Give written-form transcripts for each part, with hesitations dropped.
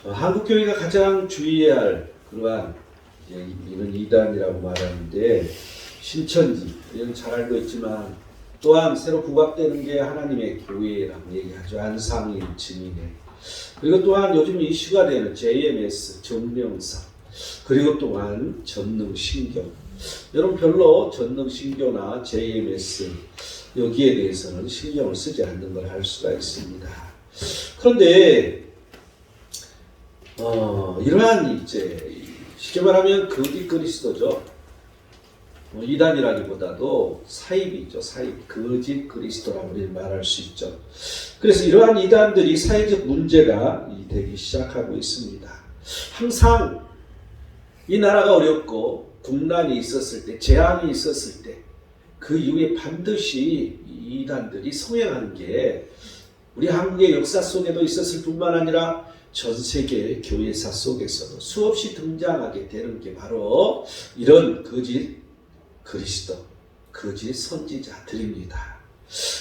한국 교회가 가장 주의해야 할 그러한 이런 이단이라고 말하는데, 신천지 이런 잘 알고 있지만 또한 새로 부각되는 게 하나님의 교회라고 얘기하죠. 안상일 증인회. 그리고 또한 요즘 이슈가 되는 JMS 정명사, 그리고 또한 전능신교. 여러분 별로 전능신교나 JMS 여기에 대해서는 신경을 쓰지 않는 걸 알 수가 있습니다. 그런데 이러한 이제 쉽게 말하면 거짓 그리스도죠. 이단이라기보다도 사입이죠. 사입, 거짓 그리스도라고 우리는 말할 수 있죠. 그래서 이러한 이단들이 사회적 문제가 되기 시작하고 있습니다. 항상 이 나라가 어렵고 국난이 있었을 때, 재앙이 있었을 때, 그 이후에 반드시 이 이단들이 성행하는 게 우리 한국의 역사 속에도 있었을 뿐만 아니라 전 세계 교회사 속에서도 수없이 등장하게 되는 게 바로 이런 거짓 그리스도, 거짓 선지자들입니다.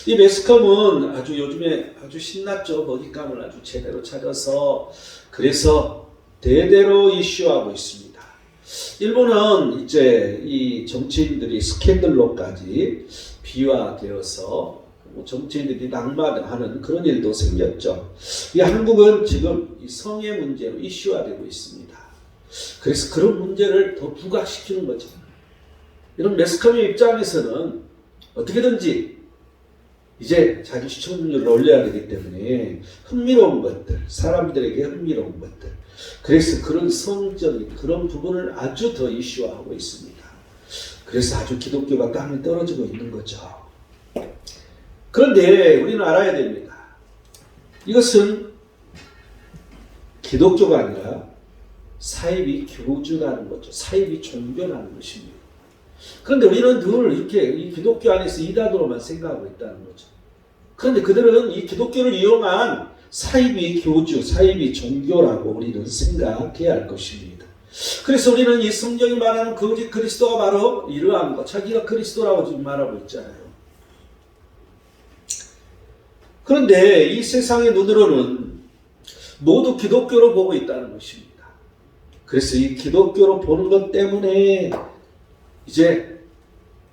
이 매스컴은 아주 요즘에 아주 신났죠. 먹잇감을 아주 제대로 찾아서 그래서 대대로 이슈하고 있습니다. 일본은 이제 이 정치인들이 스캔들로까지 비화되어서 정치인들이 낙마하는 그런 일도 생겼죠. 이 한국은 지금 이 성의 문제로 이슈화되고 있습니다. 그래서 그런 문제를 더 부각시키는 거죠. 이런 매스컴의 입장에서는 어떻게든지 이제 자기 시청률을 올려야 되기 때문에 흥미로운 것들, 사람들에게 흥미로운 것들, 그래서 그런 성적인 그런 부분을 아주 더 이슈화하고 있습니다. 그래서 아주 기독교가 땅에 떨어지고 있는 거죠. 그런데 우리는 알아야 됩니다. 이것은 기독교가 아니라 사이비 교주라는 거죠. 사이비 종교라는 것입니다. 그런데 우리는 늘 이렇게 이 기독교 안에서 이단으로만 생각하고 있다는 거죠. 그런데 그들은 이 기독교를 이용한 사이비 교주, 사이비 종교라고 우리는 생각해야 할 것입니다. 그래서 우리는 이 성경이 말하는 거짓 그리스도가 바로 이러한 것, 자기가 그리스도라고 지금 말하고 있잖아요. 그런데 이 세상의 눈으로는 모두 기독교로 보고 있다는 것입니다. 그래서 이 기독교로 보는 것 때문에 이제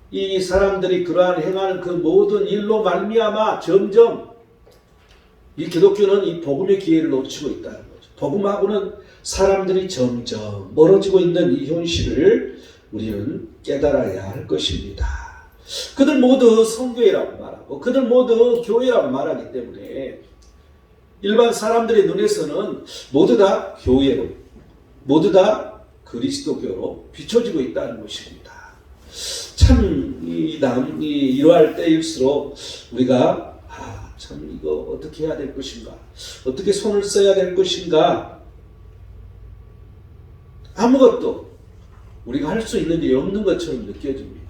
이 사람들이 그러한 행하는 그 모든 일로 말미암아 점점 이 기독교는 이 복음의 기회를 놓치고 있다는 거죠. 복음하고는 사람들이 점점 멀어지고 있는 이 현실을 우리는 깨달아야 할 것입니다. 그들 모두 성교회라고 말하고 그들 모두 교회라고 말하기 때문에 일반 사람들의 눈에서는 모두 다 교회로, 모두 다 그리스도교로 비춰지고 있다는 것입니다. 참 이러할 때일수록 우리가 참 이거 어떻게 해야 될 것인가, 어떻게 손을 써야 될 것인가, 아무것도 우리가 할 수 있는 일이 없는 것처럼 느껴집니다.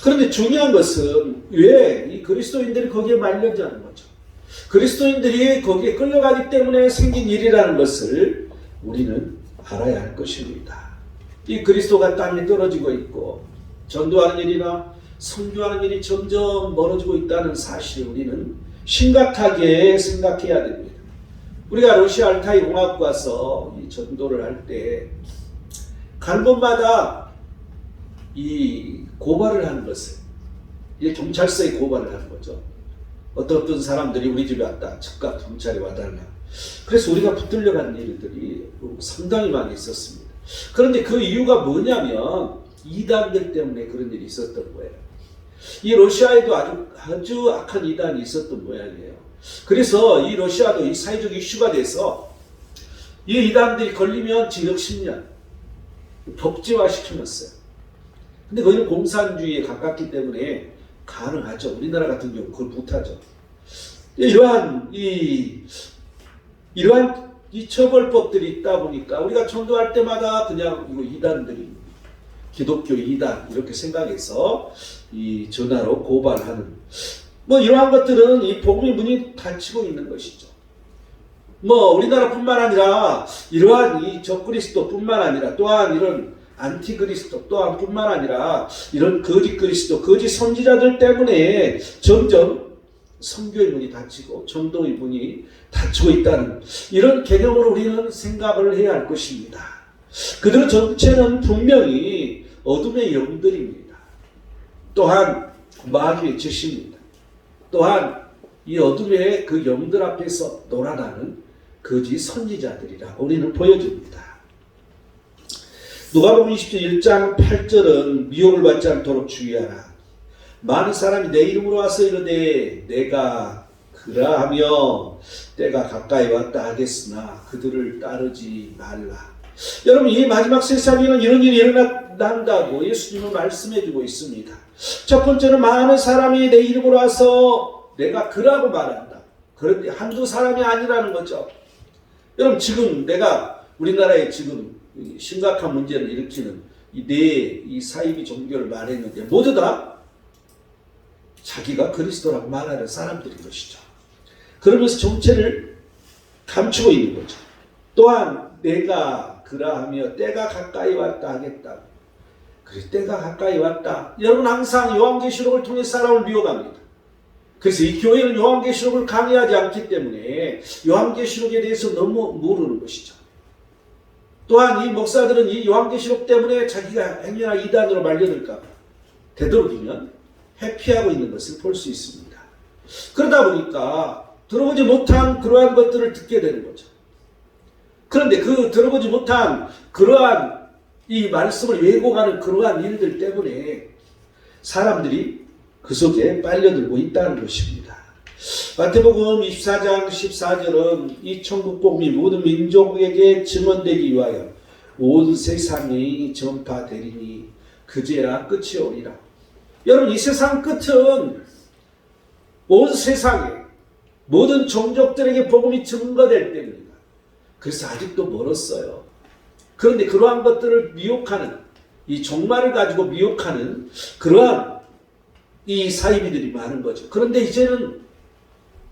그런데 중요한 것은 왜 이 그리스도인들이 거기에 말려지 않는 거죠. 그리스도인들이 거기에 끌려가기 때문에 생긴 일이라는 것을 우리는 알아야 할 것입니다. 이 그리스도가 땅에 떨어지고 있고 전도하는 일이나 선교하는 일이 점점 멀어지고 있다는 사실을 우리는 심각하게 생각해야 됩니다. 우리가 러시아 알타이 공화국 가서 이 전도를 할 때 간 곳마다 이 고발을 하는 것을, 이 경찰서에 고발을 하는 거죠. 어떤 사람들이 우리 집에 왔다, 즉각 경찰이 와달라. 그래서 우리가 붙들려 간 일들이 상당히 많이 있었습니다. 그런데 그 이유가 뭐냐면 이단들 때문에 그런 일이 있었던 거예요. 이 러시아에도 아주 악한 이단이 있었던 모양이에요. 그래서 이 러시아도 이 사회적 이슈가 돼서 이 이단들이 걸리면 징역 10년 법제화 시켜놨어요. 근데 거기는 공산주의에 가깝기 때문에 가능하죠. 우리나라 같은 경우 그걸 못하죠. 이러한 이 처벌법들이 있다 보니까 우리가 전도할 때마다 그냥 이거 이단들이 기독교 이단 이렇게 생각해서 이 전화로 고발하는 이러한 것들은 이 복음의 문이 닫히고 있는 것이죠. 우리나라뿐만 아니라 이러한 이 적그리스도뿐만 아니라 또한 이런 안티그리스도 또한 뿐만 아니라 이런 거짓 그리스도, 거짓 선지자들 때문에 점점 선교의 문이 닫히고 전도의 문이 닫히고 있다는 이런 개념으로 우리는 생각을 해야 할 것입니다. 그들의 정체는 분명히 어둠의 영들입니다. 또한 마귀의 짓입니다. 또한 이 어둠의 그 영들 앞에서 놀아나는 거짓 선지자들이라고 우리는 보여줍니다. 누가복음 1장 8절은 미혹을 받지 않도록 주의하라. 많은 사람이 내 이름으로 와서 이르되 내가 그라하며 때가 가까이 왔다 하겠으나 그들을 따르지 말라. 여러분, 이 마지막 세상에는 이런 일이 일어난다고 예수님은 말씀해주고 있습니다. 첫 번째는 많은 사람이 내 이름으로 와서 내가 그라고 말한다. 그런데 한두 사람이 아니라는 거죠. 여러분, 지금 내가 우리나라에 지금 심각한 문제를 일으키는 이 사이비 종교를 말했는데 모두 다 자기가 그리스도라고 말하는 사람들인 것이죠. 그러면서 정체를 감추고 있는 거죠. 또한 내가 그라하며 때가 가까이 왔다 하겠다. 그래서 때가 가까이 왔다. 여러분, 항상 요한계시록을 통해 사람을 미혹합니다. 그래서 이 교회는 요한계시록을 강의하지 않기 때문에 요한계시록에 대해서 너무 모르는 것이죠. 또한 이 목사들은 이 요한계시록 때문에 자기가 행여나 이단으로 말려들까 되도록이면 회피하고 있는 것을 볼 수 있습니다. 그러다 보니까 들어보지 못한 그러한 것들을 듣게 되는 거죠. 그런데 그 들어보지 못한 그러한 이 말씀을 왜곡하는 그러한 일들 때문에 사람들이 그 속에 빨려들고 있다는 것입니다. 마태복음 24장 14절은 이 천국복음이 모든 민족에게 증언되기 위하여 온 세상에 전파되리니 그제야 끝이 오리라. 여러분, 이 세상 끝은 온 세상에 모든 종족들에게 복음이 증거될 때입니다. 그래서 아직도 멀었어요. 그런데 그러한 것들을 미혹하는, 이 종말을 가지고 미혹하는 그러한 이 사이비들이 많은 거죠. 그런데 이제는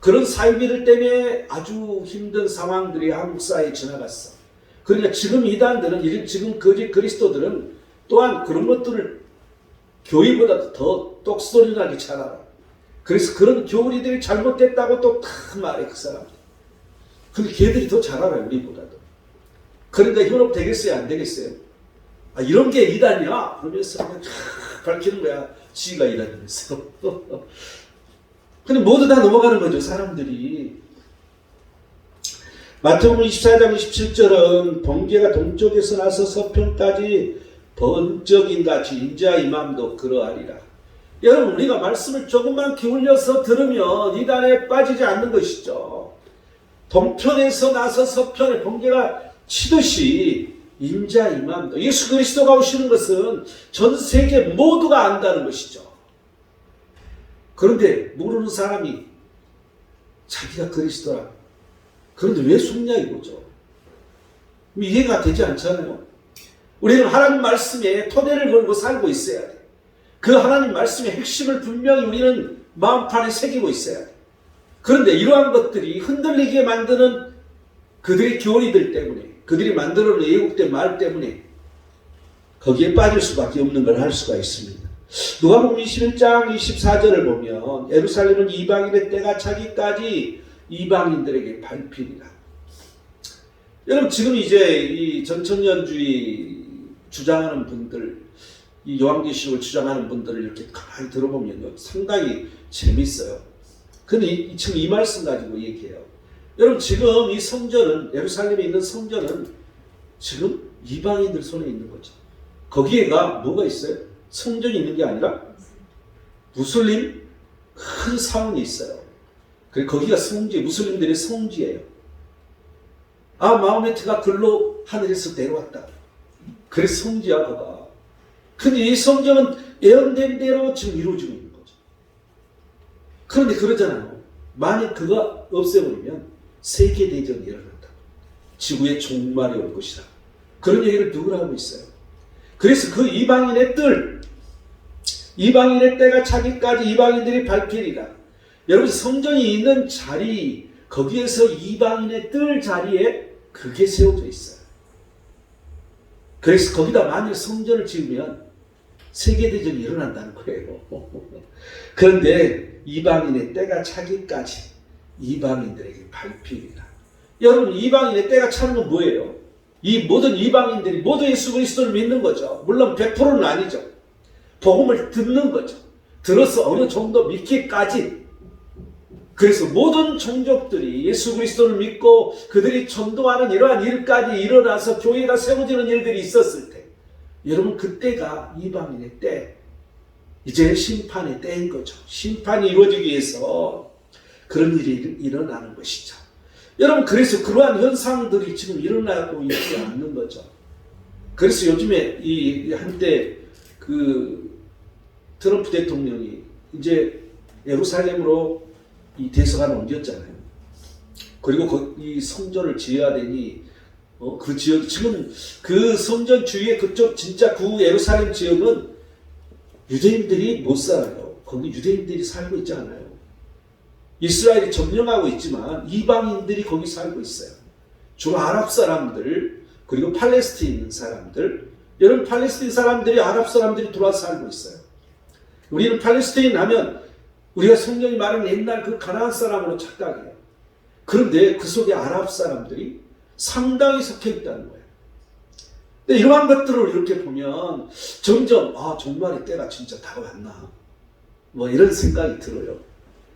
그런 사이비들 때문에 아주 힘든 상황들이 한국 사회에 지나갔어. 그러니까 지금 이단들은, 지금 거짓 그리스도들은 또한 그런 것들을 교회보다 더 똑소리나게 잘 알아. 그래서 그런 교리들이 잘못됐다고 또 다 말해, 그 사람들. 근데 걔들이 더 잘 알아요, 우리보다도. 그러니까 현업 되겠어요, 안 되겠어요? 아, 이런 게 이단이야? 그러면서 그냥 밝히는 거야. 지가 이단이면서. 근데 모두 다 넘어가는 거죠, 사람들이. 마태복음 24장 27절은 번개가 동쪽에서 나서 서편까지 번쩍인같이 인자 이맘도 그러하리라. 여러분, 우리가 말씀을 조금만 기울여서 들으면 이단에 빠지지 않는 것이죠. 동편에서 나서 서편에 번개가 치듯이 인자 이맘도, 예수 그리스도가 오시는 것은 전 세계 모두가 안다는 것이죠. 그런데 모르는 사람이 자기가 그리스도라. 그런데 왜 속냐 이거죠. 이해가 되지 않잖아요. 우리는 하나님 말씀에 토대를 걸고 살고 있어야 돼. 그 하나님 말씀의 핵심을 분명히 우리는 마음판에 새기고 있어야 돼. 그런데 이러한 것들이 흔들리게 만드는 그들의 교리들 때문에, 그들이 만들어놓은 예국된 말 때문에 거기에 빠질 수밖에 없는 걸 할 수가 있습니다. 누가복음 21장 24절을 보면 예루살렘은 이방인의 때가 차기까지 이방인들에게 밟히리라. 여러분, 지금 이제 이 전천년주의 주장하는 분들, 이 요한계시록을 주장하는 분들을 이렇게 가만히 들어보면 상당히 재밌어요. 근데 지금 이 말씀 가지고 얘기해요. 여러분, 지금 이 성전은, 예루살렘에 있는 성전은 지금 이방인들 손에 있는 거죠. 거기에가 뭐가 있어요? 성전이 있는 게 아니라 무슬림 큰 사원이 있어요. 그리고 거기가 성지, 무슬림들의 성지예요. 아, 마호메트가 글로 하늘에서 내려왔다. 그래서 성지야, 그가. 근데 이 성전은 예언된 대로 지금 이루어지고 있는 거죠. 그런데 그러잖아요. 만약 그가 없애버리면 세계대전이 일어난다. 지구의 종말이 올 것이다. 그런 얘기를 누구나 하고 있어요. 그래서 그 이방인의 때가 차기까지 이방인들이 밟히리라. 여러분, 성전이 있는 자리, 거기에서 이방인의 뜰 자리에 그게 세워져 있어요. 그래서 거기다 만일 성전을 지으면 세계대전이 일어난다는 거예요. 그런데 이방인의 때가 차기까지 이방인들에게 밟힙니다. 여러분, 이방인의 때가 차는 건 뭐예요? 이 모든 이방인들이 모두 예수 그리스도를 믿는 거죠. 물론 100%는 아니죠. 복음을 듣는 거죠. 들어서 어느 정도 믿기까지. 그래서 모든 종족들이 예수 그리스도를 믿고 그들이 전도하는 이러한 일까지 일어나서 교회가 세워지는 일들이 있었을 때, 여러분, 그때가 이방인의 때, 이제 심판의 때인 거죠. 심판이 이루어지기 위해서 그런 일이 일어나는 것이죠. 여러분, 그래서 그러한 현상들이 지금 일어나고 있지 않는 거죠. 그래서 요즘에 한때 트럼프 대통령이 이제 예루살렘으로 이 대서관을 옮겼잖아요. 그리고 이 성전을 지어야 되니 그 지역, 지금 그 성전 주위에 그쪽 진짜 구 예루살렘 지역은 유대인들이 못 살아요. 거기 유대인들이 살고 있지 않아요. 이스라엘이 점령하고 있지만 이방인들이 거기 살고 있어요. 주로 아랍 사람들, 그리고 팔레스틴 사람들. 여러분, 팔레스틴 사람들이 아랍 사람들이 들어와서 살고 있어요. 우리는 팔레스틴 하면 우리가 성경이 말하는 옛날 그 가나안 사람으로 착각해요. 그런데 그 속에 아랍 사람들이 상당히 섞여 있다는 거예요. 근데 이러한 것들을 이렇게 보면 점점 정말 이때가 진짜 다가왔나, 뭐 이런 생각이 들어요.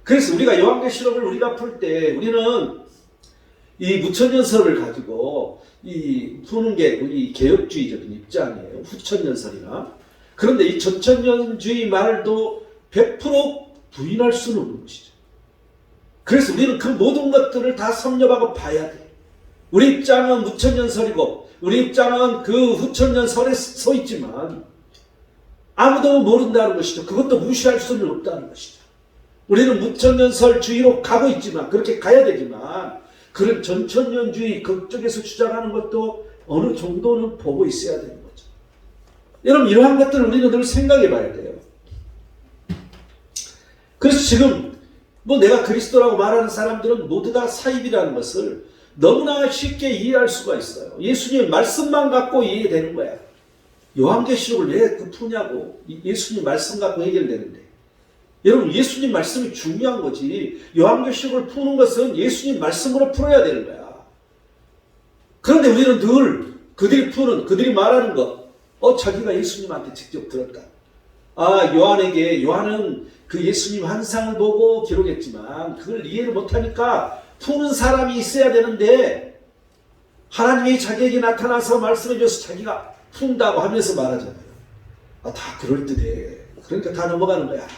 그래서 우리가 요한계시록을 우리가 풀 때 우리는 이 무천년설을 가지고 푸는 게 우리 개혁주의적인 입장이에요. 후천년설이나. 그런데 이 전천년주의 말도 100% 부인할 수는 없는 것이죠. 그래서 우리는 그 모든 것들을 다 섭렵하고 봐야 돼. 우리 입장은 무천년설이고 우리 입장은 그 후천년설에 서 있지만 아무도 모른다는 것이죠. 그것도 무시할 수는 없다는 것이죠. 우리는 무천년설주의로 가고 있지만, 그렇게 가야 되지만, 그런 전천년주의 그쪽에서 주장하는 것도 어느 정도는 보고 있어야 되는 거죠. 여러분, 이러한 것들을 우리는 늘 생각해 봐야 돼요. 그래서 지금 내가 그리스도라고 말하는 사람들은 모두 다 사입이라는 것을 너무나 쉽게 이해할 수가 있어요. 예수님 말씀만 갖고 이해되는 거야. 요한계시록을 왜 푸냐고. 예수님 말씀 갖고 해결되는데. 여러분, 예수님 말씀이 중요한 거지. 요한계시록을 푸는 것은 예수님 말씀으로 풀어야 되는 거야. 그런데 우리는 늘 그들이 말하는 것, 자기가 예수님한테 직접 들었다. 요한은 그 예수님 환상을 보고 기록했지만 그걸 이해를 못하니까 푸는 사람이 있어야 되는데, 하나님이 자기에게 나타나서 말씀해줘서 자기가 푼다고 하면서 말하잖아요. 다 그럴듯해. 그러니까 다 넘어가는 거야.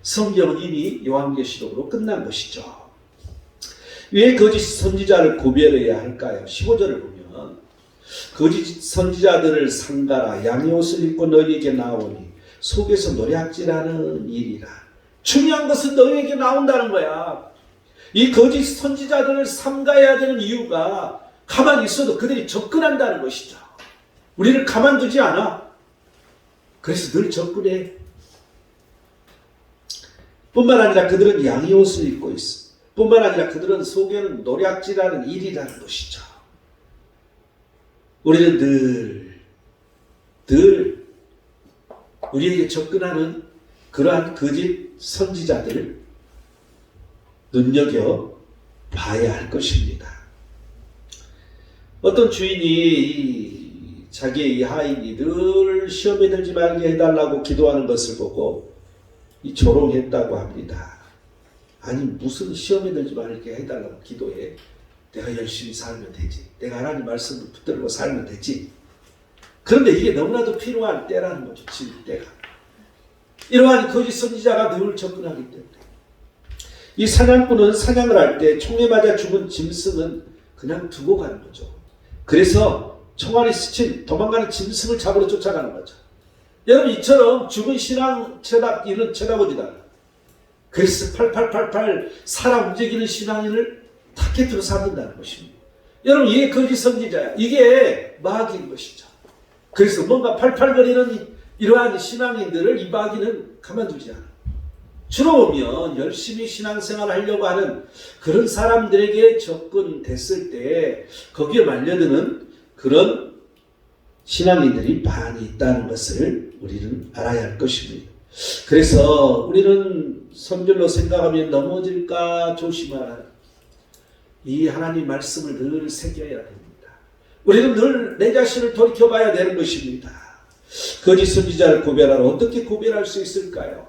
성경은 이미 요한계시록으로 끝난 것이죠. 왜 거짓 선지자를 구별해야 할까요? 15절을 보면 거짓 선지자들을 삼가라. 양의 옷을 입고 너희에게 나오니 속에서 노략질하는 일이라. 중요한 것은 너희에게 나온다는 거야. 이 거짓 선지자들을 삼가해야 되는 이유가 가만히 있어도 그들이 접근한다는 것이죠. 우리를 가만두지 않아. 그래서 늘 접근해. 뿐만 아니라 그들은 양의 옷을 입고 있어. 뿐만 아니라 그들은 속에는 노략질하는 일이라는 것이죠. 우리는 늘 우리에게 접근하는 그러한 거짓 선지자들을 눈여겨 봐야 할 것입니다. 어떤 주인이 자기의 하인이 늘 시험에 들지 말게 해달라고 기도하는 것을 보고 조롱했다고 합니다. 아니, 무슨 시험에 들지 말게 해달라고 기도해. 내가 열심히 살면 되지. 내가 하나님 말씀을 붙들고 살면 되지. 그런데 이게 너무나도 필요한 때라는 거죠. 지금 때가. 이러한 거짓 선지자가 늘 접근하기 때문에. 이 사냥꾼은 사냥을 할 때 총에 맞아 죽은 짐승은 그냥 두고 가는 거죠. 그래서 총알이 스친 도망가는 짐승을 잡으러 쫓아가는 거죠. 여러분, 이처럼 죽은 신앙 철학, 이런 쳐다보지도 않아요. 그래서 8888 살아 움직이는 신앙인을 타겟으로 삼는다는 것입니다. 여러분, 이게 거짓 선지자야. 이게 마귀인 것이죠. 그래서 뭔가 팔팔거리는 이러한 신앙인들을 이 마귀는 가만두지 않아. 주로 보면 열심히 신앙생활을 하려고 하는 그런 사람들에게 접근됐을 때 거기에 말려드는 그런 신앙인들이 많이 있다는 것을 우리는 알아야 할 것입니다. 그래서 우리는 선별로 생각하면 넘어질까 조심하라. 이 하나님 말씀을 늘 새겨야 됩니다. 우리는 늘 내 자신을 돌이켜봐야 되는 것입니다. 거짓 선지자를 구별하라. 어떻게 구별할 수 있을까요?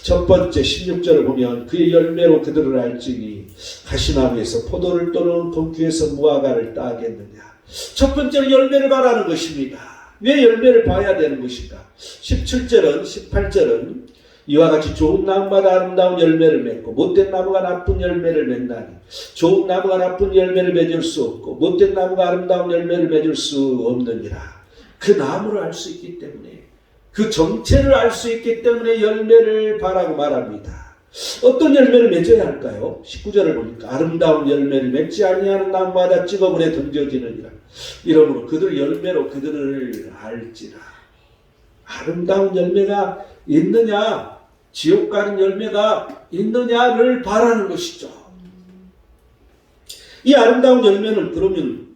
첫 번째 16절을 보면 그의 열매로 그들을 알지니 가시나무에서 포도를 또는 동귀에서 무화과를 따겠느냐. 첫 번째는 열매를 바라는 것입니다. 왜 열매를 봐야 되는 것인가? 17절은 18절은 이와 같이 좋은 나무마다 아름다운 열매를 맺고 못된 나무가 나쁜 열매를 맺나니 좋은 나무가 나쁜 열매를 맺을 수 없고 못된 나무가 아름다운 열매를 맺을 수 없느니라. 그 나무를 알 수 있기 때문에 그 정체를 알 수 있기 때문에 열매를 바라고 말합니다. 어떤 열매를 맺어야 할까요? 19절을 보니까 아름다운 열매를 맺지 아니하는 나무마다 찍어물에 던져지느니라. 이러므로 그들 열매로 그들을 알지라. 아름다운 열매가 있느냐, 지옥 가는 열매가 있느냐를 바라는 것이죠. 이 아름다운 열매는 그러면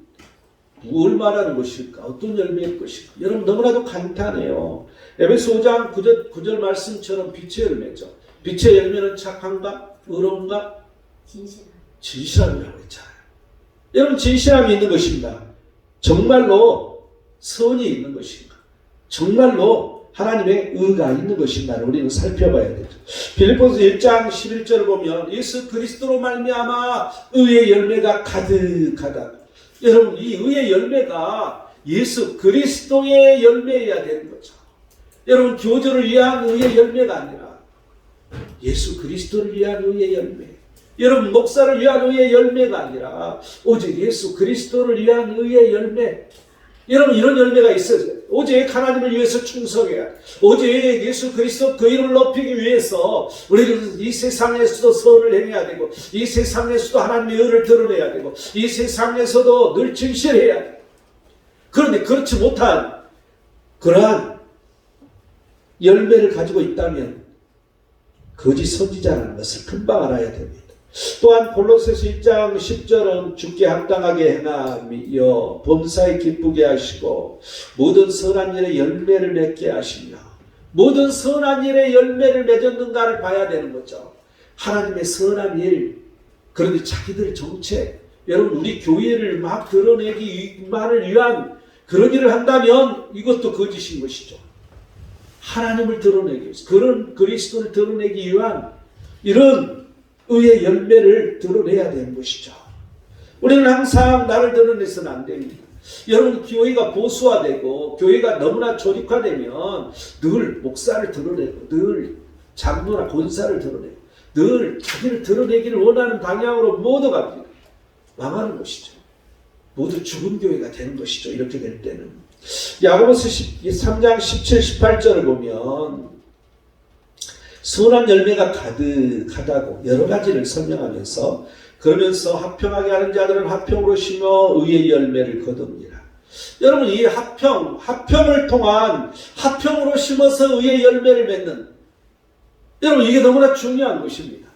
뭘 말하는 것일까? 어떤 열매일 것일까? 여러분 너무나도 간단해요. 에베소 5장 9절 말씀처럼 빛의 열매죠. 빛의 열매는 착함과 의로움과 진실함이라고 했잖아요. 여러분 진실함이 있는 것입니다. 정말로 선이 있는 것인가? 정말로 하나님의 의가 있는 것인가를 우리는 살펴봐야 되죠. 빌립보서 1장 11절을 보면 예수 그리스도로 말미암아 의의 열매가 가득하다. 여러분 이 의의 열매가 예수 그리스도의 열매여야 되는 거죠. 여러분 교조를 위한 의의 열매가 아니라 예수 그리스도를 위한 의의 열매. 여러분 목사를 위한 의의 열매가 아니라 오직 예수 그리스도를 위한 의의 열매. 여러분 이런 열매가 있어요. 오직 하나님을 위해서 충성해야 돼. 오직 예수 그리스도 그 이름을 높이기 위해서 우리는 이 세상에서도 선을 행해야 되고 이 세상에서도 하나님의 의를 드러내야 되고 이 세상에서도 늘 진실해야 돼. 그런데 그렇지 못한 그러한 열매를 가지고 있다면 거짓 선지자라는 것을 금방 알아야 됩니다. 또한 골로새서 1장 10절은 주께 합당하게 행하며 범사에 기쁘게 하시고 모든 선한 일에 열매를 맺게 하시며 모든 선한 일에 열매를 맺었는가를 봐야 되는 거죠. 하나님의 선한 일, 그런데 자기들 정체, 여러분 우리 교회를 막 드러내기만을 위한 그런 일을 한다면 이것도 거짓인 것이죠. 하나님을 드러내기 위해서 그런 그리스도를 드러내기 위한 이런 의의 열매를 드러내야 되는 것이죠. 우리는 항상 나를 드러내서는 안 됩니다. 여러분 교회가 보수화되고 교회가 너무나 조직화되면 늘 목사를 드러내고 늘 장로나 권사를 드러내고 늘 자기를 드러내기를 원하는 방향으로 모두 갑니다. 망하는 것이죠. 모두 죽은 교회가 되는 것이죠. 이렇게 될 때는 야고보서 3장 17, 18절을 보면 선한 열매가 가득하다고 여러 가지를 설명하면서 그러면서 합평하게 하는 자들은 합평으로 심어 의의 열매를 거둡니다. 여러분 이 합평을 통한 합평으로 심어서 의의 열매를 맺는 여러분 이게 너무나 중요한 것입니다.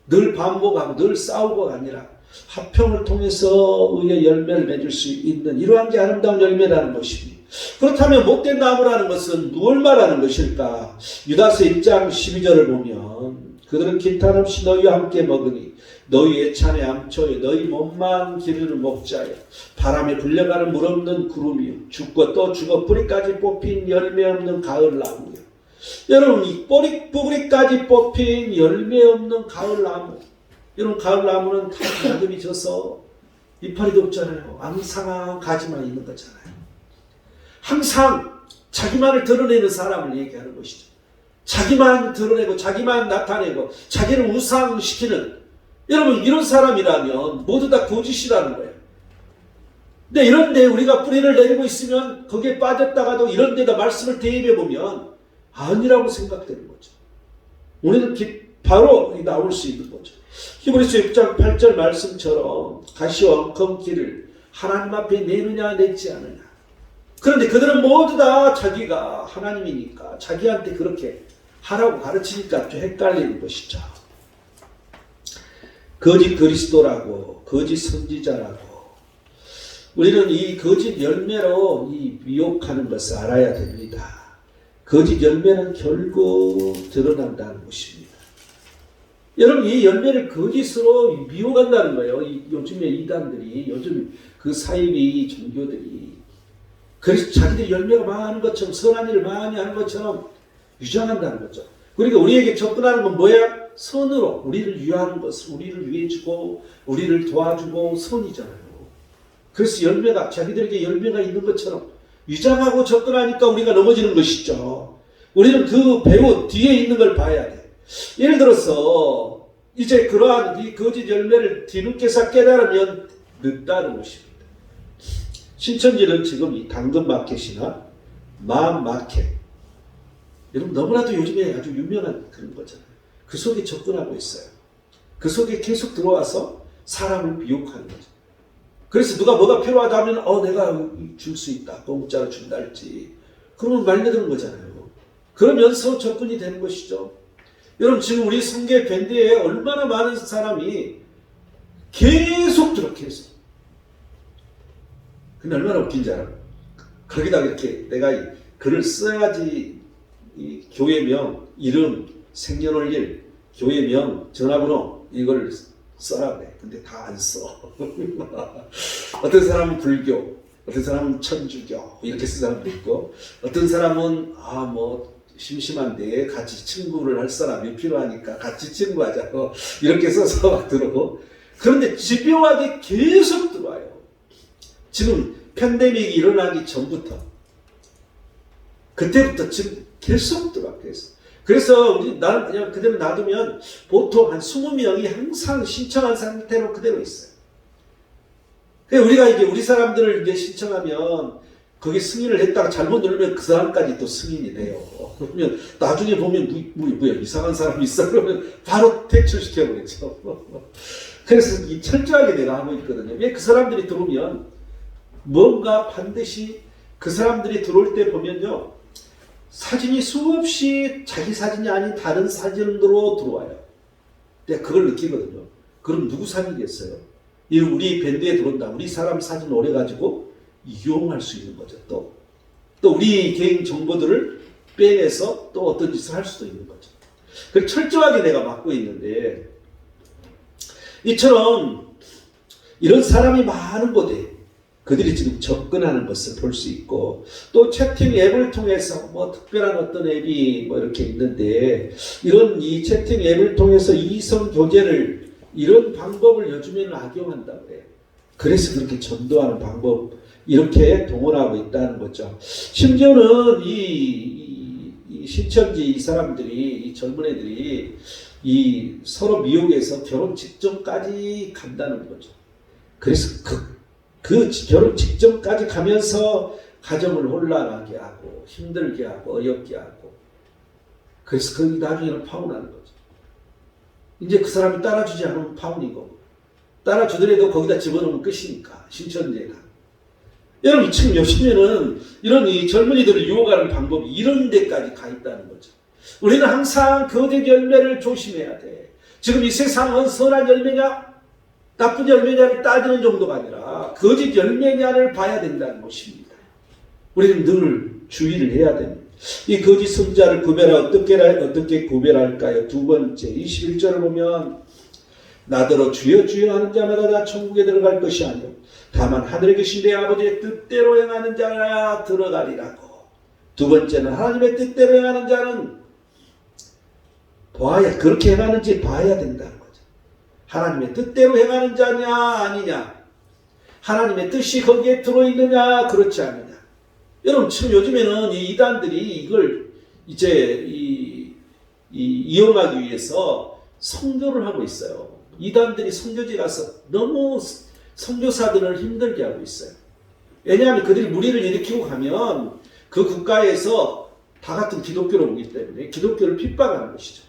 늘 반복하고 늘 싸우고가 아니라 합평을 통해서 의의 열매를 맺을 수 있는 이러한 게 아름다운 열매라는 것입니다. 그렇다면 못된 나무라는 것은 무엇을 말하는 것일까? 유다서 1장 12절을 보면 그들은 기탄 없이 너희와 함께 먹으니 너희의 찬에 암초에 너희 몸만 기르는 목자여 바람에 불려가는 물 없는 구름이요 죽고 또 죽어 뿌리까지 뽑힌 열매 없는 가을나무요. 여러분 이 뿌리까지 뽑힌 열매 없는 가을나무, 여러분 가을나무는 다 야금이 져서 이파리도 없잖아요. 앙상한 가지만 있는 거잖아요. 항상 자기만을 드러내는 사람을 얘기하는 것이죠. 자기만 드러내고 자기만 나타내고 자기를 우상시키는 여러분 이런 사람이라면 모두 다 거짓이라는 거예요. 근데 이런데 우리가 뿌리를 내리고 있으면 거기에 빠졌다가도 이런 데다 말씀을 대입해 보면 아니라고 생각되는 거죠. 우리는 바로 나올 수 있는 거죠. 히브리서 6장 8절 말씀처럼 가시와 엉겅퀴를 하나님 앞에 내느냐 내지 않느냐. 그런데 그들은 모두 다 자기가 하나님이니까 자기한테 그렇게 하라고 가르치니까 좀 헷갈리는 것이죠. 거짓 그리스도라고 거짓 선지자라고 우리는 이 거짓 열매로 이 미혹하는 것을 알아야 됩니다. 거짓 열매는 결국 드러난다는 것입니다. 여러분, 이 열매를 거짓으로 미혹한다는 거예요. 요즘에 이단들이, 요즘 그 사이비 종교들이. 그래서 자기들이 열매가 많은 것처럼, 선한 일을 많이 하는 것처럼 유장한다는 거죠. 그러니까 우리에게 접근하는 건 뭐야? 선으로. 우리를 위하는 것, 우리를 위해주고, 우리를 도와주고, 선이잖아요. 그래서 열매가, 자기들에게 열매가 있는 것처럼 위장하고 접근하니까 우리가 넘어지는 것이죠. 우리는 그 배후 뒤에 있는 걸 봐야 돼. 예를 들어서 이제 그러한 이 거짓 열매를 뒤늦게서 깨달으면 늦다는 것입니다. 신천지는 지금 이 당근마켓이나 마음마켓, 여러분 너무나도 요즘에 아주 유명한 그런 거잖아요. 그 속에 접근하고 있어요. 그 속에 계속 들어와서 사람을 미혹하는 거죠. 그래서 누가 뭐가 필요하다면 내가 줄 수 있다. 공짜로 준다 할지. 그러면 말려드는 거잖아요. 그러면서 접근이 되는 것이죠. 여러분 지금 우리 성계 밴드에 얼마나 많은 사람이 계속 그렇게 해서. 근데 얼마나 웃긴지 알아요? 거기다 이렇게 내가 글을 써야지 이 교회명, 이름, 생년월일, 교회명, 전화번호 이걸 써라 그래. 근데 다 안 써. 어떤 사람은 불교, 어떤 사람은 천주교 이렇게 쓴 사람도 있고, 어떤 사람은 심심한데 같이 친구를 할 사람이 필요하니까 같이 친구하자고 이렇게 써서 막 들어오고. 그런데 집요하게 계속 들어와요. 지금 팬데믹이 일어나기 전부터, 그때부터 지금 계속 들어와. 그래서 나는 그냥 그대로 놔두면 보통 한 20명이 항상 신청한 상태로 그대로 있어요. 우리가 이제 우리 사람들을 이제 신청하면 거기 승인을 했다가 잘못 누르면 그 사람까지 또 승인이 돼요. 그러면 나중에 보면 뭐야 이상한 사람이 있어 그러면 바로 퇴출시켜버리죠. 그래서 이 철저하게 내가 하고 있거든요. 왜 그 사람들이 들어오면 뭔가 반드시 그 사람들이 들어올 때 보면요. 사진이 수없이 자기 사진이 아닌 다른 사진으로 들어와요. 내가 그걸 느끼거든요. 그럼 누구 사진이겠어요? 우리 밴드에 들어온다. 우리 사람 사진 오래 가지고 이용할 수 있는 거죠. 또 우리 개인 정보들을 빼내서 또 어떤 짓을 할 수도 있는 거죠. 그걸 철저하게 내가 막고 있는데, 이처럼 이런 사람이 많은 곳에 그들이 지금 접근하는 것을 볼 수 있고, 또 채팅 앱을 통해서 특별한 어떤 앱이 이렇게 있는데, 이런 이 채팅 앱을 통해서 이성 교제를, 이런 방법을 요즘에는 악용한다고 해요. 그래서 그렇게 전도하는 방법, 이렇게 동원하고 있다는 거죠. 심지어는 이 신천지 이 사람들이, 이 젊은 애들이 이 서로 미혹해서 결혼 직전까지 간다는 거죠. 그래서 그 결혼 직전까지 가면서 가정을 혼란하게 하고 힘들게 하고 어렵게 하고, 그래서 거기 나중에는 파혼하는 거죠. 이제 그 사람이 따라주지 않으면 파혼이고, 따라주더라도 거기다 집어넣으면 끝이니까, 신천지에다. 여러분 지금 요즘에는 이런 이 젊은이들을 유혹하는 방법이 이런 데까지 가 있다는 거죠. 우리는 항상 거짓 열매를 조심해야 돼. 지금 이 세상은 선한 열매냐 나쁜 열매냐를 따지는 정도가 아니라 거짓 열매냐를 봐야 된다는 것입니다. 우리는 늘 주의를 해야 됩니다. 이 거짓 선자를 어떻게 구별할까요? 두 번째 21절을 보면, 나더러 주여 주여 하는 자마다 다 천국에 들어갈 것이 아니요 다만 하늘에 계신 내 아버지의 뜻대로 행하는 자라 들어가리라고. 두 번째는 하나님의 뜻대로 행하는 자는 그렇게 행하는지 봐야 된다는 거죠. 하나님의 뜻대로 행하는 자냐 아니냐, 하나님의 뜻이 거기에 들어있느냐 그렇지 않느냐. 여러분 지금 요즘에는 이 이단들이 이걸 이제 이용하기 위해서 선교를 하고 있어요. 이단들이 선교지 가서 너무 선교사들을 힘들게 하고 있어요. 왜냐하면 그들이 무리를 일으키고 가면 그 국가에서 다 같은 기독교로 오기 때문에 기독교를 핍박하는 것이죠.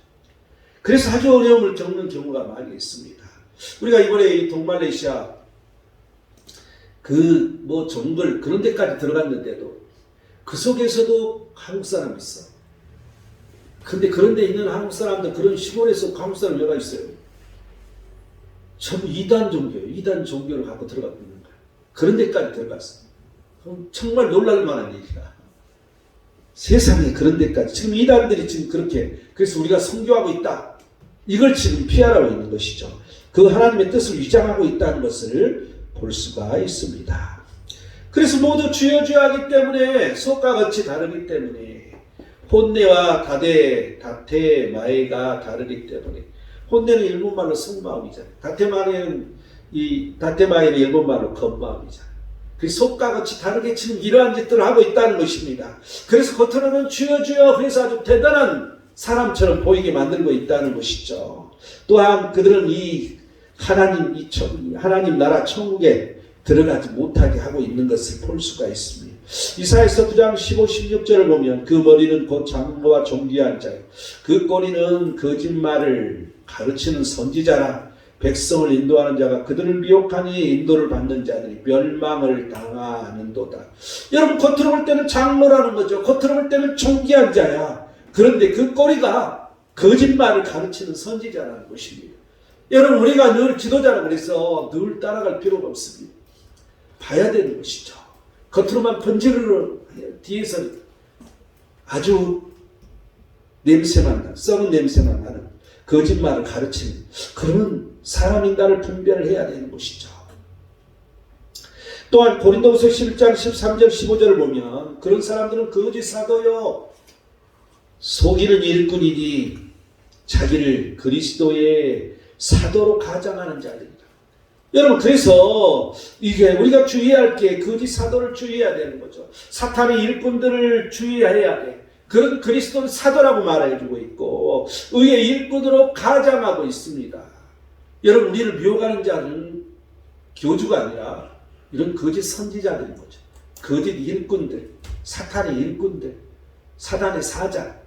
그래서 아주 어려움을 겪는 경우가 많이 있습니다. 우리가 이번에 이 동말레이시아 정글 그런 데까지 들어갔는데도 그 속에서도 한국 사람이 있어. 근데 그런 데 있는 한국 사람들, 그런 시골에서 한국 사람 몇 있어요. 전부 이단 종교예요. 이단 종교를 갖고 들어가고 있는 거예요. 그런 데까지 들어갔어요. 정말 놀랄 만한 일이다. 세상에 그런 데까지. 지금 이단들이 지금 그렇게, 그래서 우리가 선교하고 있다. 이걸 지금 피하라고 있는 것이죠. 그 하나님의 뜻을 위장하고 있다는 것을 볼 수가 있습니다. 그래서 모두 주여 주여 하기 때문에 속과 겉이 다르기 때문에 혼내와 다테마에가 다르기 때문에 혼내는 일본말로 성마음이잖아요. 다테마에는 일본말로 겉마음이잖아요. 그 속과 겉이 다르게 지금 이러한 짓들을 하고 있다는 것입니다. 그래서 겉으로는 주여 주여 그래서 아주 대단한 사람처럼 보이게 만들고 있다는 것이죠. 또한 그들은 이 하나님 나라 천국에 들어가지 못하게 하고 있는 것을 볼 수가 있습니다. 이사야서 9장 15, 16절을 보면 그 머리는 곧 장로와 존귀한 자요 그 꼬리는 거짓말을 가르치는 선지자라 백성을 인도하는 자가 그들을 미혹하니 인도를 받는 자들이 멸망을 당하는도다. 여러분 겉으로 볼 때는 장로라는 거죠. 겉으로 볼 때는 존귀한 자야. 그런데 그 꼬리가 거짓말을 가르치는 선지자라는 것입니다. 여러분 우리가 늘 지도자라고 해서 늘 따라갈 필요가 없습니다. 봐야 되는 것이죠. 겉으로만 번지르르 뒤에서 아주 썩은 냄새만 나는 거짓말을 가르치는 그런 사람인가를 분별을 해야 되는 것이죠. 또한 고린도후서 11장 13절 15절을 보면 그런 사람들은 거짓 사도요 속이는 일꾼이니 자기를 그리스도의 사도로 가장하는 자들이다. 여러분 그래서 이게 우리가 주의해야 할 게 거짓 사도를 주의해야 되는 거죠. 사탄의 일꾼들을 주의해야 돼. 그런 그리스도는 사도라고 말해주고 있고 의의 일꾼으로 가장하고 있습니다. 여러분 우리를 미혹하는 자는 교주가 아니라 이런 거짓 선지자들인 거죠. 거짓 일꾼들, 사탄의 일꾼들, 사단의 사자.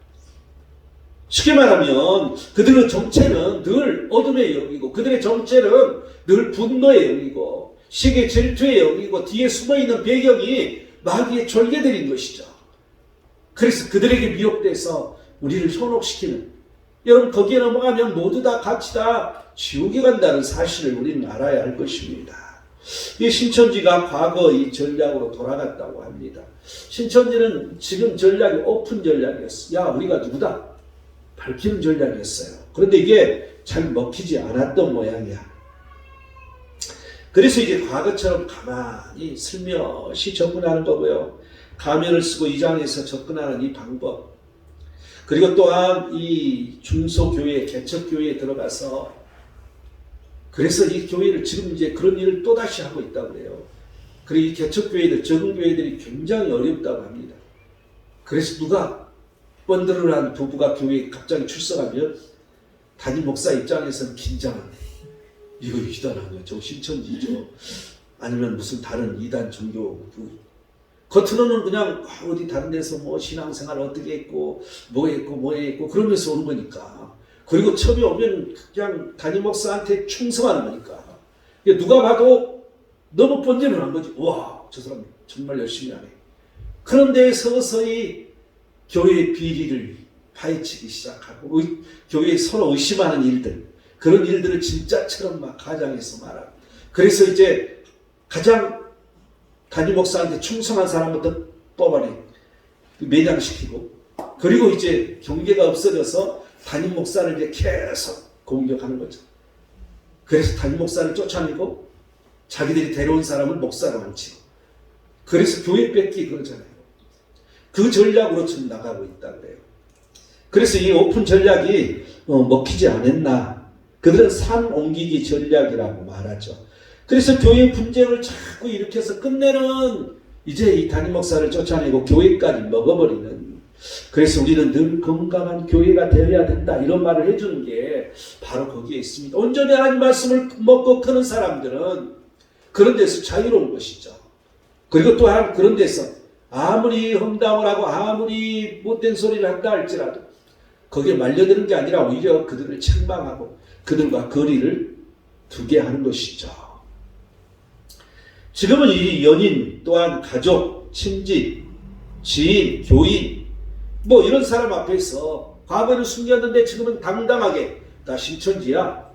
쉽게 말하면 그들의 정체는 늘 어둠의 영이고 그들의 정체는 늘 분노의 영이고 시기 질투의 영이고 뒤에 숨어있는 배경이 마귀의 졸개들인 것이죠. 그래서 그들에게 미혹돼서 우리를 현혹시키는 여러분 거기에 넘어가면 모두 다 같이 다 지옥에 간다는 사실을 우리는 알아야 할 것입니다. 이 신천지가 과거 이 전략으로 돌아갔다고 합니다. 신천지는 지금 전략이 오픈 전략이었어. 야 우리가 누구다 밝히는 전략이었어요. 그런데 이게 잘 먹히지 않았던 모양이야. 그래서 이제 과거처럼 가만히 슬며시 접근하는 거고요. 가면을 쓰고 이장에서 접근하는 이 방법. 그리고 또한 이 중소교회, 개척교회에 들어가서 그래서 이 교회를 지금 이제 그런 일을 또다시 하고 있다고 그래요. 그리고 이 개척교회들, 적응교회들이 굉장히 어렵다고 합니다. 그래서 누가 번들어한 부부가 교회에 갑자기 출석하면 담임 목사 입장에서는 긴장한대. 이거 이단 아니야? 저 신천지죠. 아니면 무슨 다른 이단 종교. 겉으로는 그냥 어디 다른 데서 뭐 신앙생활 어떻게 했고 뭐 했고 그러면서 오는 거니까. 그리고 처음에 오면 그냥 담임 목사한테 충성하는 거니까. 누가 봐도 너무 번지르르한 거지. 와, 저 사람 정말 열심히 하네. 그런데 서서히 교회의 비리를 파헤치기 시작하고 교회에 서로 의심하는 일들, 그런 일들을 진짜처럼 막 가장해서 말하고. 그래서 이제 가장 담임 목사한테 충성한 사람부터 뽑아내 매장시키고, 그리고 이제 경계가 없어져서 담임 목사를 이제 계속 공격하는 거죠. 그래서 담임 목사를 쫓아내고 자기들이 데려온 사람을 목사로 앉히고, 그래서 교회 뺏기 그러잖아요. 그 전략으로 지금 나가고 있다고 해요. 그래서 이 오픈 전략이 먹히지 않았나. 그들은 산 옮기기 전략이라고 말하죠. 그래서 교회 분쟁을 자꾸 일으켜서 끝내는 이제 이 담임 목사를 쫓아내고 교회까지 먹어버리는. 그래서 우리는 늘 건강한 교회가 되어야 된다 이런 말을 해주는 게 바로 거기에 있습니다. 온전히 하나님 말씀을 먹고 크는 사람들은 그런 데서 자유로운 것이죠. 그리고 또한 그런 데서 아무리 험담을 하고 아무리 못된 소리를 한다 할지라도 거기에 말려드는 게 아니라 오히려 그들을 책망하고 그들과 거리를 두게 하는 것이죠. 지금은 이 연인 또한 가족, 친지, 지인, 교인 뭐 이런 사람 앞에서 과거에는 숨겼는데 지금은 당당하게 나 신천지야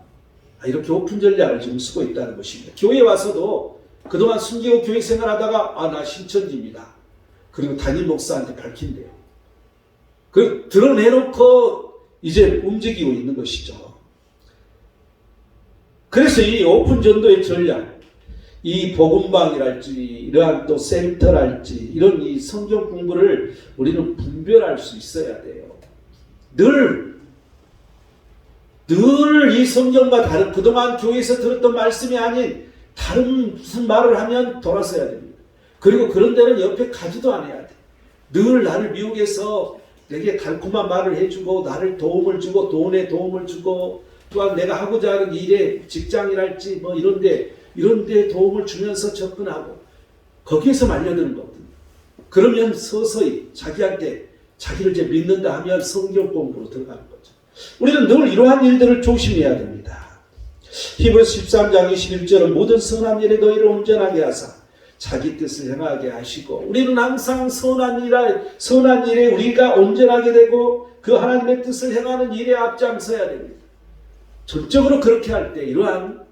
이렇게 오픈 전략을 지금 쓰고 있다는 것입니다. 교회에 와서도 그동안 순교 교회 생활하다가 나 신천지입니다. 그리고 담임 목사한테 밝힌대요. 그 드러내놓고 이제 움직이고 있는 것이죠. 그래서 이 오픈 전도의 전략, 이 복음방이랄지 이러한 또 센터랄지 이런 이 성경 공부를 우리는 분별할 수 있어야 돼요. 늘 이 성경과 다른 그동안 교회에서 들었던 말씀이 아닌 다른 무슨 말을 하면 돌아서야 됩니다. 그리고 그런 데는 옆에 가지도 않아야 돼. 늘 나를 미혹해서 내게 달콤한 말을 해주고 나를 도움을 주고 돈에 도움을 주고 또한 내가 하고자 하는 일에 직장이랄지 뭐 이런데 도움을 주면서 접근하고 거기에서 말려드는 거거든요. 그러면 서서히 자기한테 자기를 이제 믿는다 하면 성경 공부로 들어가는 거죠. 우리는 늘 이러한 일들을 조심해야 됩니다. 히브리서 13장 21절은 모든 선한 일에 너희를 온전하게 하사 자기 뜻을 행하게 하시고 우리는 항상 선한 일에 우리가 온전하게 되고 그 하나님의 뜻을 행하는 일에 앞장서야 됩니다. 전적으로 그렇게 할 때 이러한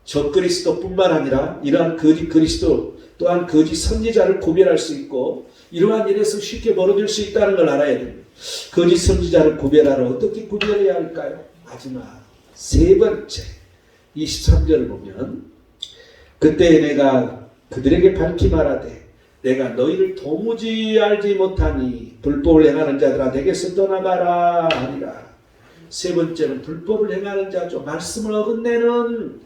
적그리스도뿐만 아니라 이러한 거짓 그리스도 또한 거짓 선지자를 구별할 수 있고 이러한 일에서 쉽게 멀어질 수 있다는 걸 알아야 됩니다. 거짓 선지자를 구별하러 어떻게 구별해야 할까요? 마지막 세 번째 23절을 보면 그때 내가 그들에게 밝히 말하되 내가 너희를 도무지 알지 못하니 불법을 행하는 자들아 내게서 떠나가라 하니라. 세 번째는 불법을 행하는 자죠. 말씀을 어긋내는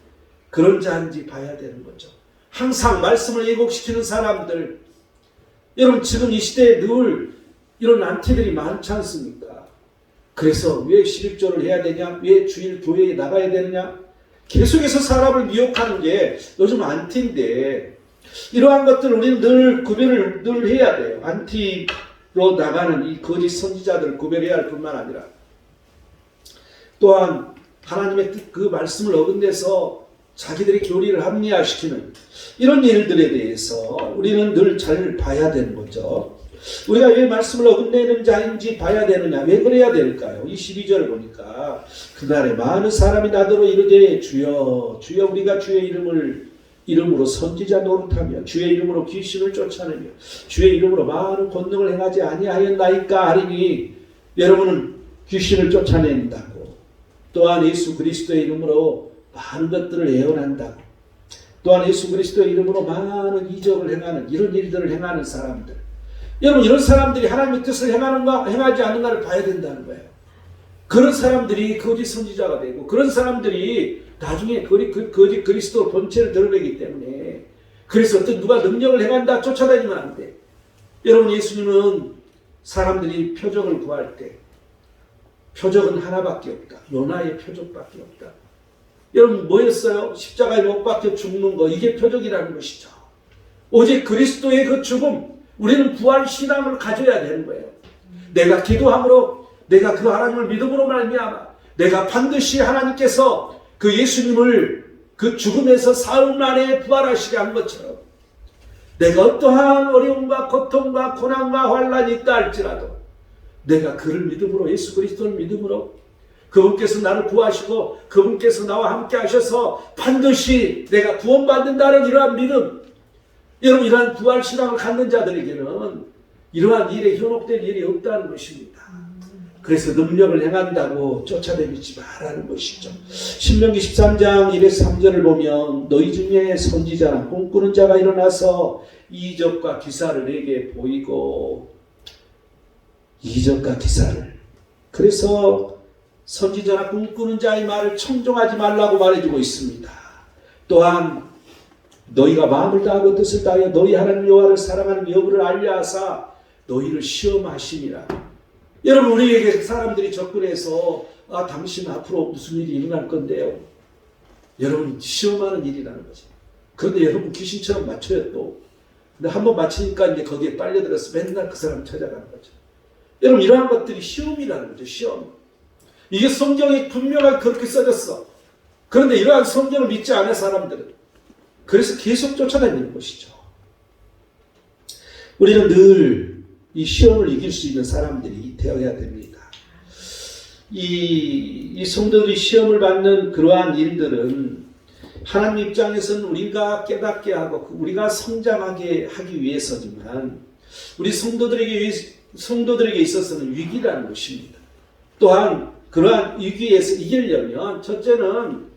그런 자인지 봐야 되는 거죠. 항상 말씀을 왜곡시키는 사람들, 여러분 지금 이 시대에 늘 이런 안티들이 많지 않습니까? 그래서 왜 11조를 해야 되냐? 왜 주일 교회에 나가야 되느냐? 계속해서 사람을 미혹하는 게 요즘 안티인데 이러한 것들 우리는 늘 구별을 늘 해야 돼요. 안티로 나가는 이 거짓 선지자들을 구별해야 할 뿐만 아니라 또한 하나님의 뜻 그 말씀을 어긋내서 자기들의 교리를 합리화시키는 이런 일들에 대해서 우리는 늘 잘 봐야 되는 거죠. 우리가 왜 말씀을 어긋내는 자인지 봐야 되느냐? 왜 그래야 될까요? 이 12절을 보니까 그날에 많은 사람이 나더러 이르되 주여 주여 우리가 주의 이름으로 선지자 노릇하며 주의 이름으로 귀신을 쫓아내며 주의 이름으로 많은 권능을 행하지 아니하였나이까 하리니 여러분은 귀신을 쫓아낸다고 또한 예수 그리스도의 이름으로 많은 것들을 예언한다고 또한 예수 그리스도의 이름으로 많은 이적을 행하는 이런 일들을 행하는 사람들 여러분 이런 사람들이 하나님의 뜻을 행하는가 행하지 않는가를 봐야 된다는 거예요. 그런 사람들이 거짓 선지자가 되고 그런 사람들이 나중에 거짓 그리스도 본체를 드러내기 때문에 그래서 어떤 누가 능력을 행한다 쫓아다니면 안 돼. 여러분 예수님은 사람들이 표적을 구할 때 표적은 하나밖에 없다. 요나의 표적밖에 없다. 여러분 뭐였어요? 십자가에 못 박혀 죽는 거 이게 표적이라는 것이죠. 오직 그리스도의 그 죽음 우리는 부활 신앙을 가져야 되는 거예요. 내가 기도함으로 내가 그 하나님을 믿음으로 말미암아 내가 반드시 하나님께서 그 예수님을 그 죽음에서 사흘 만에 부활하시게 한 것처럼 내가 어떠한 어려움과 고통과 고난과 환난이 있다 할지라도 내가 그를 믿음으로 예수 그리스도를 믿음으로 그분께서 나를 구하시고 그분께서 나와 함께 하셔서 반드시 내가 구원받는다는 이러한 믿음 여러분 이러한 부활신앙을 갖는 자들에게는 이러한 일에 현혹된 일이 없다는 것입니다. 그래서 능력을 행한다고 쫓아다니지 말라는 것이죠. 신명기 13장 1에서 3절을 보면 너희 중에 선지자나 꿈꾸는 자가 일어나서 이적과 기사를 내게 보이고 이적과 기사를 그래서 선지자나 꿈꾸는 자의 말을 청종하지 말라고 말해주고 있습니다. 또한 너희가 마음을 다하고 뜻을 다하여 너희 하나님 여호와를 사랑하는 여부를 알려하사 너희를 시험하시니라. 여러분 우리에게 사람들이 접근해서 당신 앞으로 무슨 일이 일어날 건데요. 여러분 시험하는 일이라는 거죠. 그런데 여러분 귀신처럼 맞춰요 또. 근데 한번 맞히니까 이제 거기에 빨려들어서 맨날 그 사람 찾아가는 거죠. 여러분 이러한 것들이 시험이라는 거죠. 시험. 이게 성경에 분명하게 그렇게 써졌어. 그런데 이러한 성경을 믿지 않은 사람들은 그래서 계속 쫓아다니는 것이죠. 우리는 늘 이 시험을 이길 수 있는 사람들이 되어야 됩니다. 이 성도들이 시험을 받는 그러한 일들은 하나님 입장에서는 우리가 깨닫게 하고 우리가 성장하게 하기 위해서지만 우리 성도들에게 있어서는 위기라는 것입니다. 또한 그러한 위기에서 이기려면 첫째는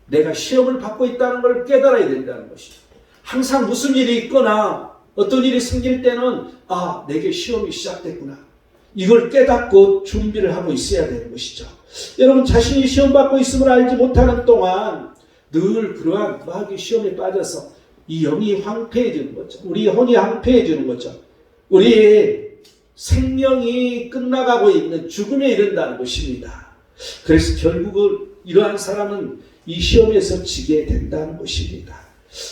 내가 시험을 받고 있다는 걸 깨달아야 된다는 것이죠. 항상 무슨 일이 있거나 어떤 일이 생길 때는 내게 시험이 시작됐구나. 이걸 깨닫고 준비를 하고 있어야 되는 것이죠. 여러분 자신이 시험 받고 있음을 알지 못하는 동안 늘 그러한 마귀 시험에 빠져서 이 영이 황폐해지는 거죠. 우리 혼이 황폐해지는 거죠. 우리의 생명이 끝나가고 있는 죽음에 이른다는 것입니다. 그래서 결국은 이러한 사람은 이 시험에서 지게 된다는 것입니다.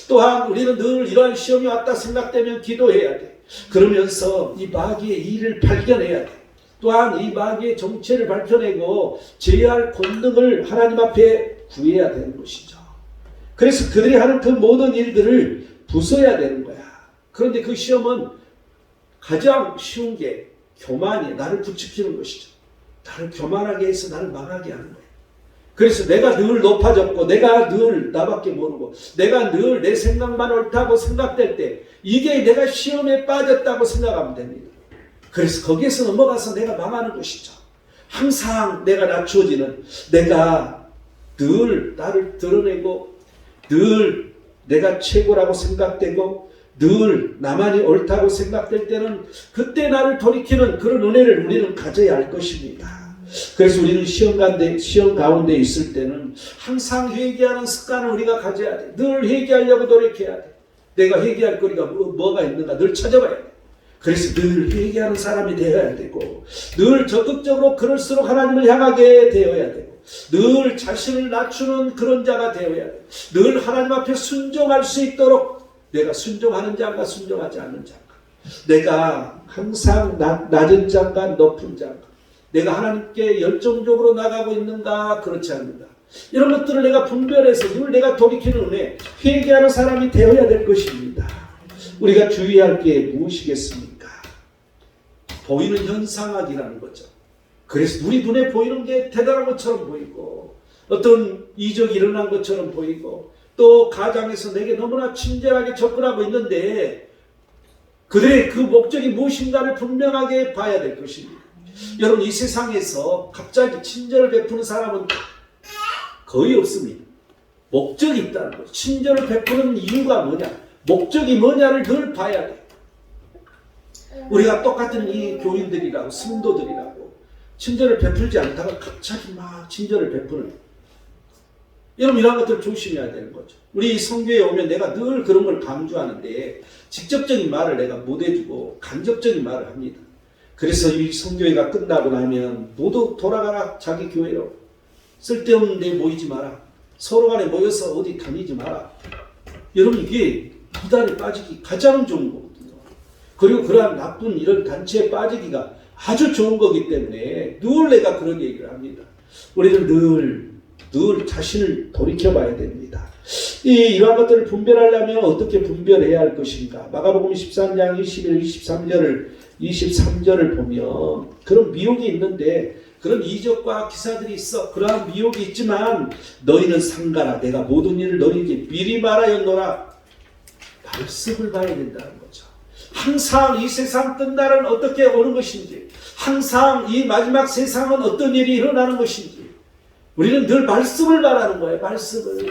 또한 우리는 늘 이러한 시험이 왔다 생각되면 기도해야 돼. 그러면서 이 마귀의 일을 발견해야 돼. 또한 이 마귀의 정체를 밝혀내고 제어할 권능을 하나님 앞에 구해야 되는 것이죠. 그래서 그들이 하는 그 모든 일들을 부숴야 되는 거야. 그런데 그 시험은 가장 쉬운 게 교만이 나를 부추기는 것이죠. 나를 교만하게 해서 나를 망하게 하는 거예요. 그래서 내가 늘 높아졌고 내가 늘 나밖에 모르고 내가 늘 내 생각만 옳다고 생각될 때 이게 내가 시험에 빠졌다고 생각하면 됩니다. 그래서 거기에서 넘어가서 내가 망하는 것이죠. 항상 내가 낮추어지는, 내가 늘 나를 드러내고 늘 내가 최고라고 생각되고 늘 나만이 옳다고 생각될 때는 그때 나를 돌이키는 그런 은혜를 우리는 가져야 할 것입니다. 그래서 우리는 시험 가운데 있을 때는 항상 회개하는 습관을 우리가 가져야 돼. 늘 회개하려고 노력해야 돼. 내가 회개할 거리가 뭐가 있는가 늘 찾아봐야 돼. 그래서 늘 회개하는 사람이 되어야 되고 늘 적극적으로 그럴수록 하나님을 향하게 되어야 되고 늘 자신을 낮추는 그런 자가 되어야 돼. 늘 하나님 앞에 순종할 수 있도록 내가 순종하는 자인가 순종하지 않는 자인가, 내가 항상 낮은 자인가 높은 자인가, 내가 하나님께 열정적으로 나가고 있는가 그렇지 않는가, 이런 것들을 내가 분별해서 늘 내가 돌이키는 은혜, 회개하는 사람이 되어야 될 것입니다. 우리가 주의할 게 무엇이겠습니까? 보이는 현상학이라는 거죠. 그래서 우리 눈에 보이는 게 대단한 것처럼 보이고 어떤 이적이 일어난 것처럼 보이고 또 가장에서 내게 너무나 친절하게 접근하고 있는데 그들의 그 목적이 무엇인가를 분명하게 봐야 될 것입니다. 여러분 이 세상에서 갑자기 친절을 베푸는 사람은 거의 없습니다. 목적이 있다는 거죠. 친절을 베푸는 이유가 뭐냐, 목적이 뭐냐를 늘 봐야 돼. 우리가 똑같은 이 교인들이라고 성도들이라고 친절을 베풀지 않다가 갑자기 막 친절을 베푸는, 여러분 이런 것들을 조심해야 되는 거죠. 우리 성교에 오면 내가 늘 그런 걸 강조하는데 직접적인 말을 내가 못 해주고 간접적인 말을 합니다. 그래서 이 성교회가 끝나고 나면 모두 돌아가라 자기 교회로, 쓸데없는 데 모이지 마라, 서로 간에 모여서 어디 다니지 마라. 여러분 이게 무단에 빠지기 가장 좋은 거거든요. 그리고 그러한 나쁜 이런 단체에 빠지기가 아주 좋은 거기 때문에 늘 내가 그런 얘기를 합니다. 우리는 늘 자신을 돌이켜봐야 됩니다. 이러한 것들을 분별하려면 어떻게 분별해야 할 것인가. 마가복음 13장 21, 23절을 보면 그런 미혹이 있는데 그런 이적과 기사들이 있어. 그러한 미혹이 있지만 너희는 삼가라. 내가 모든 일을 너희에게 미리 말하였노라. 말씀을 봐야 된다는 거죠. 항상 이 세상 끝날은 어떻게 오는 것인지, 항상 이 마지막 세상은 어떤 일이 일어나는 것인지 우리는 늘 말씀을 말하는 거예요. 말씀을.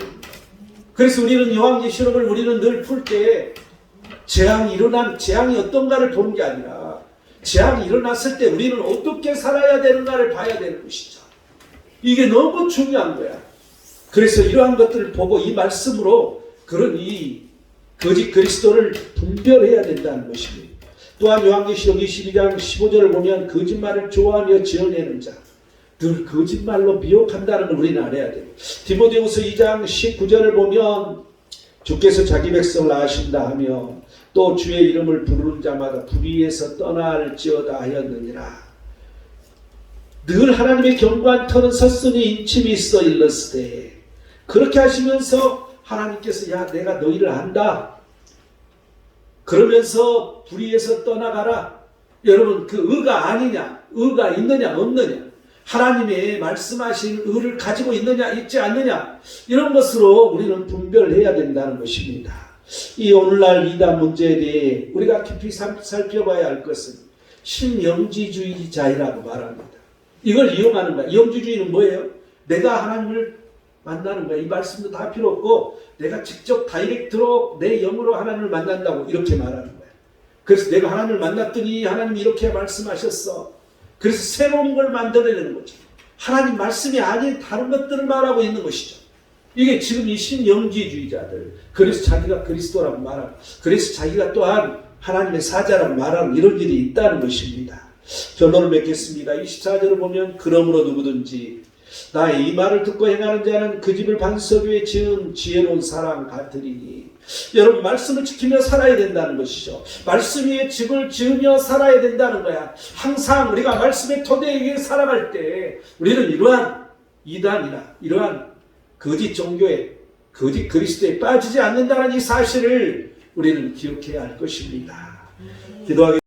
그래서 우리는 요한계시록을 우리는 늘 풀 때 재앙이 어떤가를 보는 게 아니라 재앙이 일어났을 때 우리는 어떻게 살아야 되는가를 봐야 되는 것이죠. 이게 너무 중요한 거야. 그래서 이러한 것들을 보고 이 말씀으로 그런 이 거짓 그리스도를 분별해야 된다는 것입니다. 또한 요한계시록 22장 15절을 보면 거짓말을 좋아하며 지어내는 자, 늘 거짓말로 미혹한다는 걸 우리는 알아야 돼요. 디모데후서 2장 19절을 보면 주께서 자기 백성을 아신다 하며 또 주의 이름을 부르는 자마다 불의에서 떠날지어다 하였느니라. 늘 하나님의 견고한 터는 섰으니 인침이 있어 일렀으되, 그렇게 하시면서 하나님께서 야 내가 너희를 안다 그러면서 불의에서 떠나가라. 여러분 그 의가 아니냐, 의가 있느냐 없느냐, 하나님의 말씀하신 의를 가지고 있느냐 있지 않느냐 이런 것으로 우리는 분별해야 된다는 것입니다. 이 오늘날 이단 문제에 대해 우리가 깊이 살펴봐야 할 것은 신영지주의자이라고 말합니다. 이걸 이용하는 거야. 영지주의는 뭐예요? 내가 하나님을 만나는 거야. 이 말씀도 다 필요 없고 내가 직접 다이렉트로 내 영으로 하나님을 만난다고 이렇게 말하는 거야. 그래서 내가 하나님을 만났더니 하나님이 이렇게 말씀하셨어. 그래서 새로운 걸 만들어내는 거죠. 하나님 말씀이 아닌 다른 것들을 말하고 있는 것이죠. 이게 지금 이 신영지주의자들, 그래서 자기가 그리스도라고 말하고, 그래서 자기가 또한 하나님의 사자라고 말하는 이런 일이 있다는 것입니다. 결론을 맺겠습니다. 24절을 보면 그러므로 누구든지 나의 이 말을 듣고 행하는 자는 그 집을 반석 위에 지은 지혜로운 사람 같으리니. 여러분 말씀을 지키며 살아야 된다는 것이죠. 말씀 위에 집을 지으며 살아야 된다는 거야. 항상 우리가 말씀의 토대 위에 살아갈 때 우리는 이러한 이단이나 이러한 거짓 종교에 거짓 그리스도에 빠지지 않는다는 이 사실을 우리는 기억해야 할 것입니다. 기도하겠습니다.